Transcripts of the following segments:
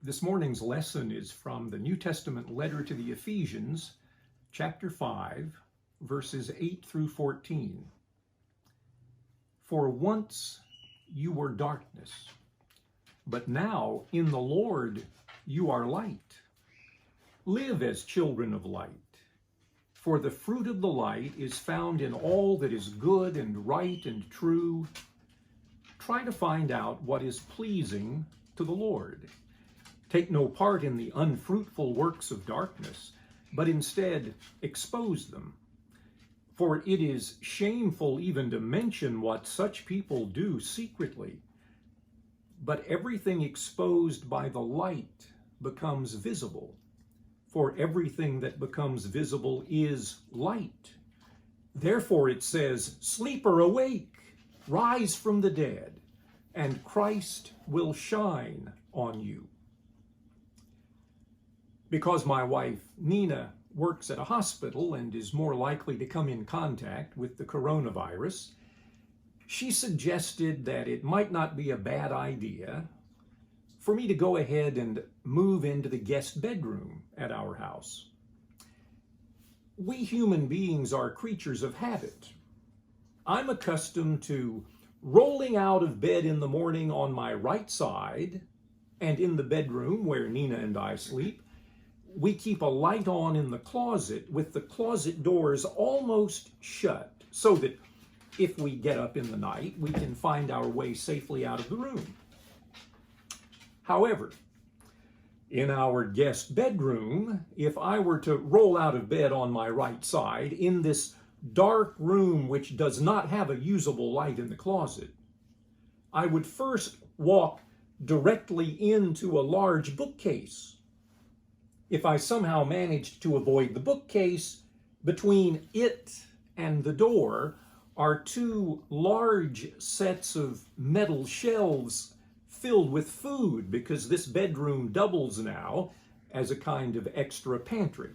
This morning's lesson is from the New Testament letter to the Ephesians, chapter 5, verses 8 through 14. For once you were darkness, but now in the Lord you are light. Live as children of light, for the fruit of the light is found in all that is good and right and true. Try to find out what is pleasing to the Lord. Take no part in the unfruitful works of darkness, but instead expose them. For it is shameful even to mention what such people do secretly. But everything exposed by the light becomes visible. For everything that becomes visible is light. Therefore it says, "Sleeper, awake, rise from the dead, and Christ will shine on you." Because my wife, Nina, works at a hospital and is more likely to come in contact with the coronavirus, she suggested that it might not be a bad idea for me to go ahead and move into the guest bedroom at our house. We human beings are creatures of habit. I'm accustomed to rolling out of bed in the morning on my right side, and in the bedroom where Nina and I sleep, we keep a light on in the closet with the closet doors almost shut so that if we get up in the night, we can find our way safely out of the room. However, in our guest bedroom, if I were to roll out of bed on my right side in this dark room which does not have a usable light in the closet, I would first walk directly into a large bookcase. If I somehow managed to avoid the bookcase, between it and the door are two large sets of metal shelves filled with food, because this bedroom doubles now as a kind of extra pantry.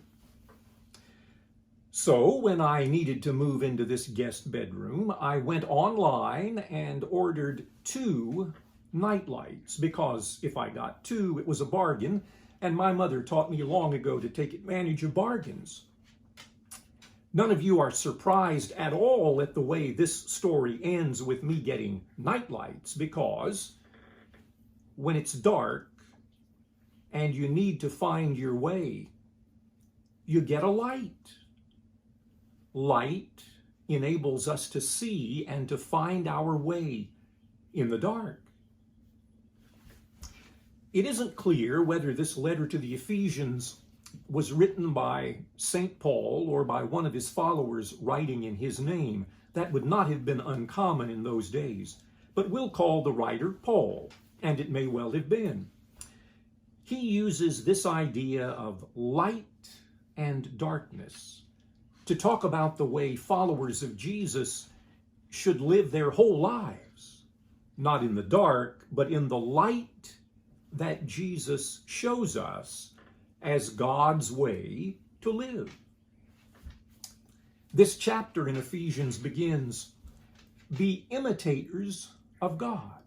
So when I needed to move into this guest bedroom, I went online and ordered 2 night lights, because if I got 2, it was a bargain. And my mother taught me long ago to take advantage of bargains. None of you are surprised at all at the way this story ends with me getting nightlights, because when it's dark and you need to find your way, you get a light. Light enables us to see and to find our way in the dark. It isn't clear whether this letter to the Ephesians was written by St. Paul or by one of his followers writing in his name. That would not have been uncommon in those days. But we'll call the writer Paul, and it may well have been. He uses this idea of light and darkness to talk about the way followers of Jesus should live their whole lives, not in the dark, but in the light that Jesus shows us as God's way to live. This chapter in Ephesians begins, "Be imitators of God."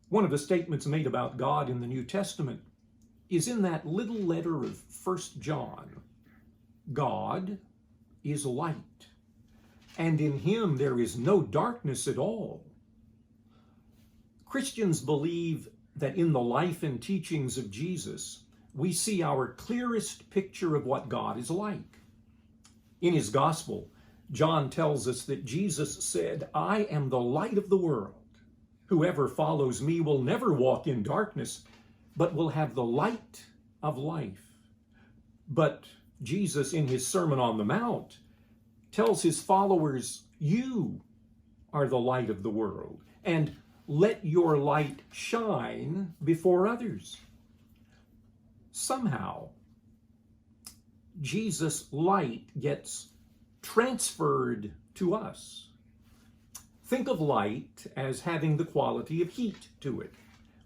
One of the statements made about God in the New Testament is in that little letter of 1 John. God is light, and in him there is no darkness at all. Christians believe that in the life and teachings of Jesus, we see our clearest picture of what God is like. In his gospel, John tells us that Jesus said, "I am the light of the world. Whoever follows me will never walk in darkness, but will have the light of life." But Jesus, in his Sermon on the Mount, tells his followers, "You are the light of the world, and let your light shine before others." Somehow, Jesus' light gets transferred to us. Think of light as having the quality of heat to it.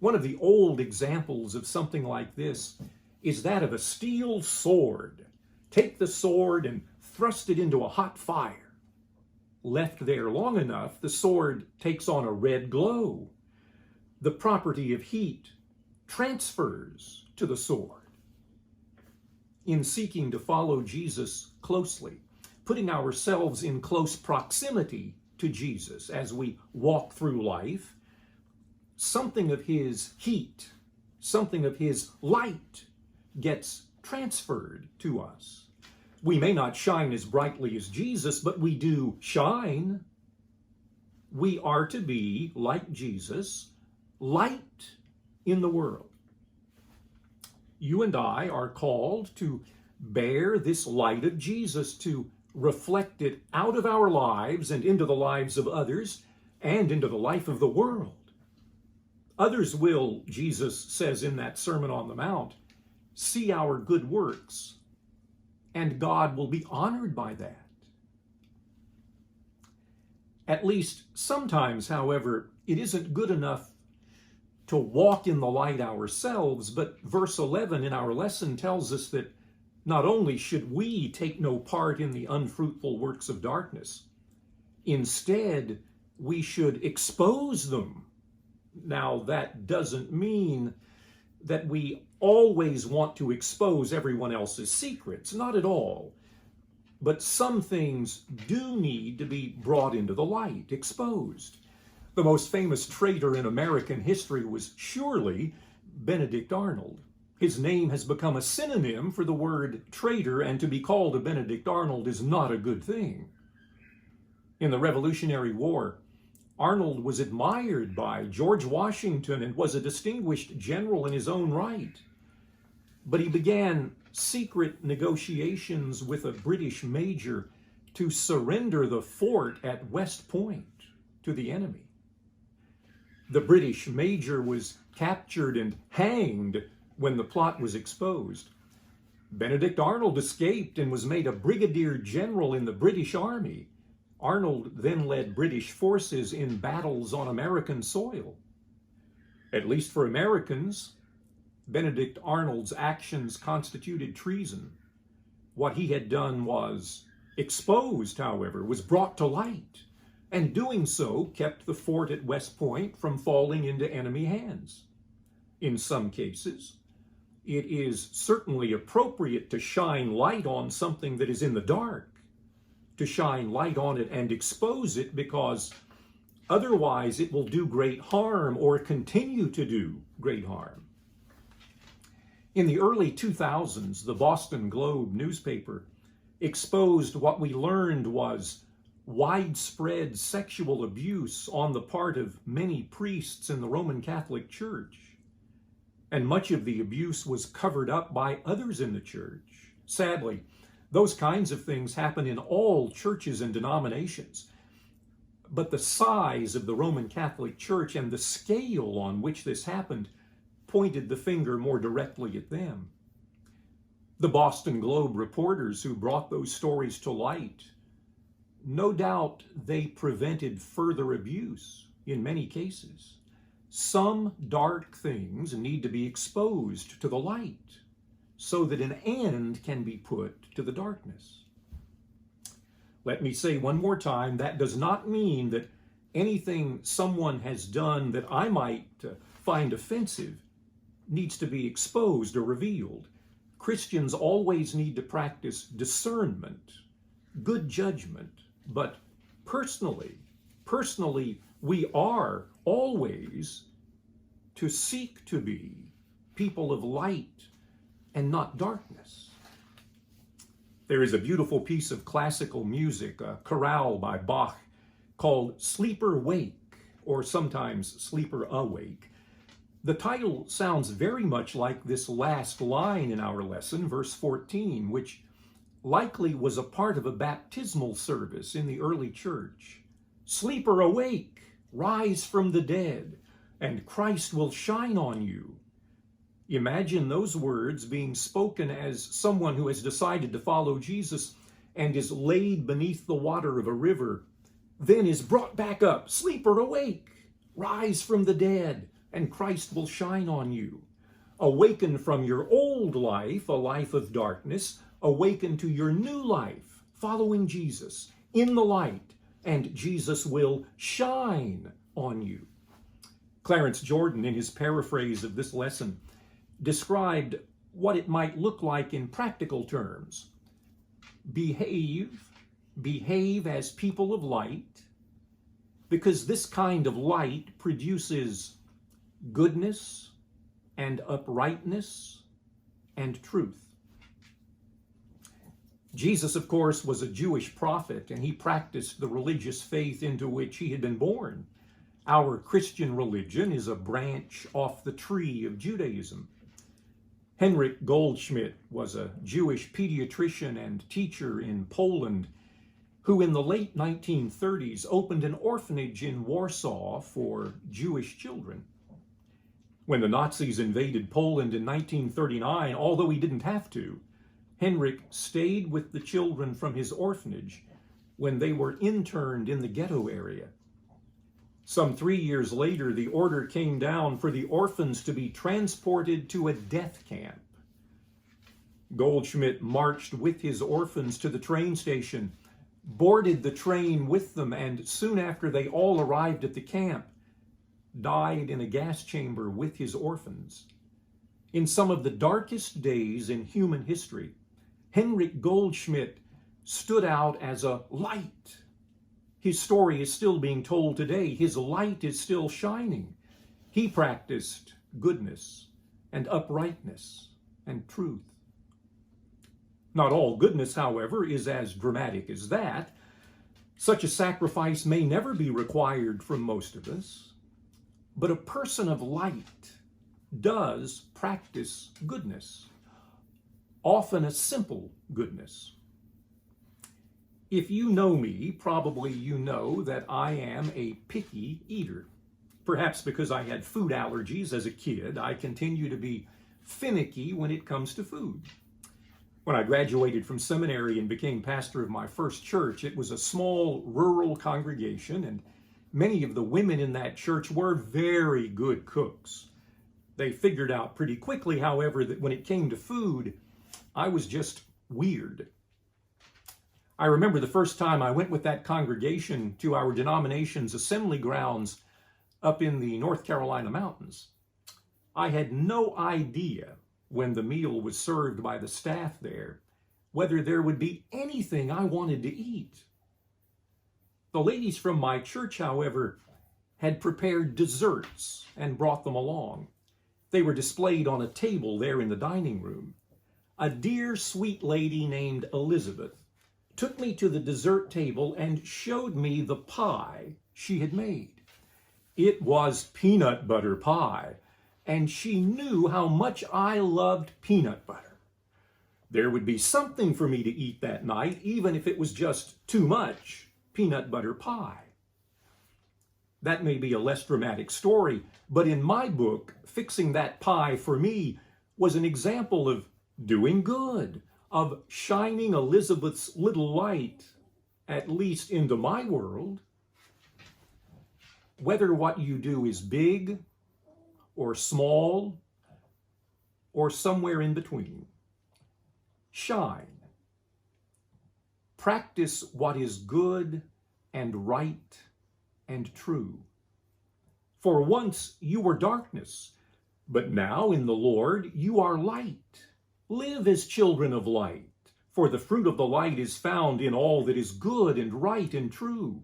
One of the old examples of something like this is that of a steel sword. Take the sword and thrust it into a hot fire. Left there long enough, the sword takes on a red glow. The property of heat transfers to the sword. In seeking to follow Jesus closely, putting ourselves in close proximity to Jesus as we walk through life, something of his heat, something of his light gets transferred to us. We may not shine as brightly as Jesus, but we do shine. We are to be, like Jesus, light in the world. You and I are called to bear this light of Jesus, to reflect it out of our lives and into the lives of others and into the life of the world. Others will, Jesus says in that Sermon on the Mount, see our good works, and God will be honored by that. At least sometimes, however, it isn't good enough to walk in the light ourselves, but verse 11 in our lesson tells us that not only should we take no part in the unfruitful works of darkness, instead we should expose them. Now, that doesn't mean that we always want to expose everyone else's secrets, not at all. But some things do need to be brought into the light, exposed. The most famous traitor in American history was surely Benedict Arnold. His name has become a synonym for the word traitor, and to be called a Benedict Arnold is not a good thing. In the Revolutionary War, Arnold was admired by George Washington and was a distinguished general in his own right. But he began secret negotiations with a British major to surrender the fort at West Point to the enemy. The British major was captured and hanged when the plot was exposed. Benedict Arnold escaped and was made a brigadier general in the British Army. Arnold then led British forces in battles on American soil. At least for Americans, Benedict Arnold's actions constituted treason. What he had done was exposed, however, was brought to light, and doing so kept the fort at West Point from falling into enemy hands. In some cases, it is certainly appropriate to shine light on something that is in the dark, to shine light on it and expose it, because otherwise it will do great harm or continue to do great harm. In the early 2000s, the Boston Globe newspaper exposed what we learned was widespread sexual abuse on the part of many priests in the Roman Catholic Church. And much of the abuse was covered up by others in the church. Sadly, those kinds of things happen in all churches and denominations. But the size of the Roman Catholic Church and the scale on which this happened pointed the finger more directly at them. The Boston Globe reporters who brought those stories to light, no doubt they prevented further abuse in many cases. Some dark things need to be exposed to the light so that an end can be put to the darkness. Let me say one more time, that does not mean that anything someone has done that I might find offensive needs to be exposed or revealed. Christians always need to practice discernment, good judgment, but personally, we are always to seek to be people of light and not darkness. There is a beautiful piece of classical music, a chorale by Bach, called Sleeper Wake, or sometimes Sleeper Awake. The title sounds very much like this last line in our lesson, verse 14, which likely was a part of a baptismal service in the early church. Sleeper awake, rise from the dead, and Christ will shine on you. Imagine those words being spoken as someone who has decided to follow Jesus and is laid beneath the water of a river, then is brought back up. Sleeper awake, rise from the dead, and Christ will shine on you. Awaken from your old life, a life of darkness, awaken to your new life, following Jesus in the light, and Jesus will shine on you. Clarence Jordan, in his paraphrase of this lesson, described what it might look like in practical terms. Behave as people of light, because this kind of light produces goodness and uprightness and truth. Jesus, of course, was a Jewish prophet, and he practiced the religious faith into which he had been born. Our Christian religion is a branch off the tree of Judaism. Henryk Goldschmidt was a Jewish pediatrician and teacher in Poland who in the late 1930s opened an orphanage in Warsaw for Jewish children. When the Nazis invaded Poland in 1939, although he didn't have to, Henryk stayed with the children from his orphanage when they were interned in the ghetto area. Some 3 years later, the order came down for the orphans to be transported to a death camp. Goldschmidt marched with his orphans to the train station, boarded the train with them, and soon after they all arrived at the camp, died in a gas chamber with his orphans. In some of the darkest days in human history, Henryk Goldschmidt stood out as a light. His story is still being told today. His light is still shining. He practiced goodness and uprightness and truth. Not all goodness, however, is as dramatic as that. Such a sacrifice may never be required from most of us, but a person of light does practice goodness, often a simple goodness. If you know me, probably you know that I am a picky eater. Perhaps because I had food allergies as a kid, I continue to be finicky when it comes to food. When I graduated from seminary and became pastor of my first church, it was a small rural congregation, and many of the women in that church were very good cooks. They figured out pretty quickly, however, that when it came to food, I was just weird. I remember the first time I went with that congregation to our denomination's assembly grounds up in the North Carolina mountains. I had no idea when the meal was served by the staff there whether there would be anything I wanted to eat. The ladies from my church, however, had prepared desserts and brought them along. They were displayed on a table there in the dining room. A dear, sweet lady named Elizabeth took me to the dessert table and showed me the pie she had made. It was peanut butter pie, and she knew how much I loved peanut butter. There would be something for me to eat that night, even if it was just too much peanut butter pie. That may be a less dramatic story, but in my book, fixing that pie for me was an example of doing good, of shining Elizabeth's little light, at least into my world. Whether what you do is big or small or somewhere in between, shine. Practice what is good and right and true. For once you were darkness, but now in the Lord you are light. Live as children of light, for the fruit of the light is found in all that is good and right and true.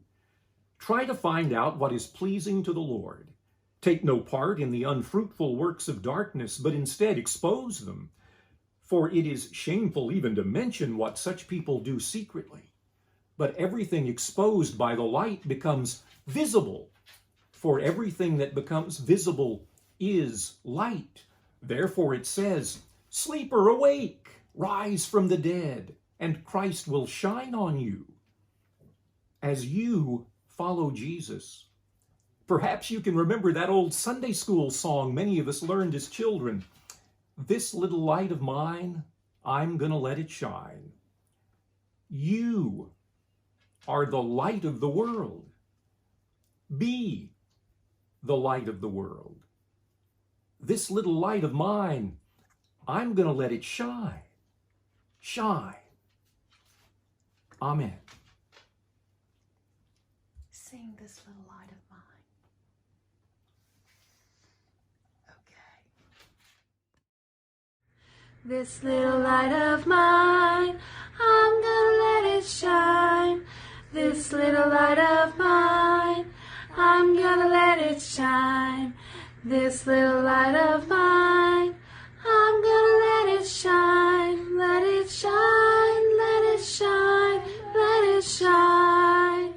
Try to find out what is pleasing to the Lord. Take no part in the unfruitful works of darkness, but instead expose them. For it is shameful even to mention what such people do secretly. But everything exposed by the light becomes visible. For everything that becomes visible is light. Therefore it says, "Sleeper, awake, rise from the dead, and Christ will shine on you." As you follow Jesus, perhaps you can remember that old Sunday school song many of us learned as children. This little light of mine, I'm gonna let it shine. You are the light of the world. Be the light of the world. This little light of mine, I'm going to let it shine. Shine. Amen. Sing this little light of mine. This little light of mine, I'm gonna let it shine. This little light of mine, I'm gonna let it shine. This little light of mine, I'm gonna let it shine. Let it shine, let it shine, let it shine.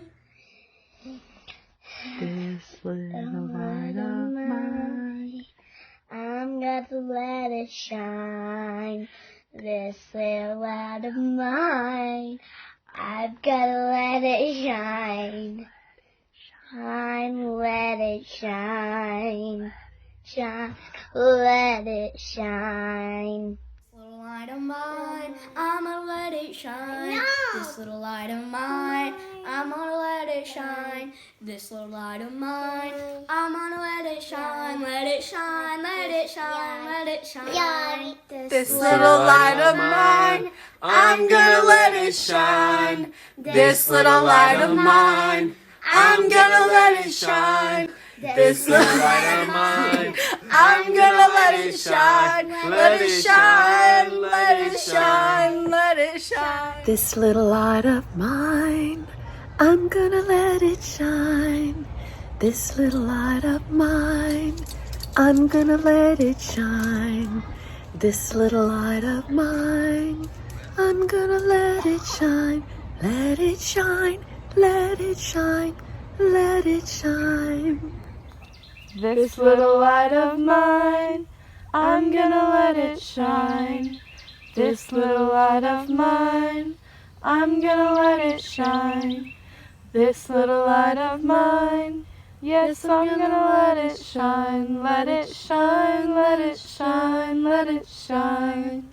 This little light of mine, I'm gonna let it shine. This little light of mine, I've gotta let it shine. Shine, let it shine. Shine, let it shine. This little light of mine, I'm gonna let it shine. No! This little light of mine, I'm gonna let it shine. This little light of mine, I'm gonna let it shine. Let it shine, let it shine, let it shine. This little light of mine, I'm gonna let it shine. This little light of mine, I'm gonna let it shine. This little light of mine, I'm gonna let it shine. Let it shine, let it shine, let it shine. This little light of mine, I'm gonna let it shine. This little light of mine, I'm gonna let it shine. This little light of mine, I'm gonna let it shine. Let it shine, let it shine, let it shine. This little light of mine, I'm gonna let it shine. This little light of mine, I'm gonna let it shine. This little light of mine, yes, I'm gonna let it shine. Let it shine, let it shine, let it shine.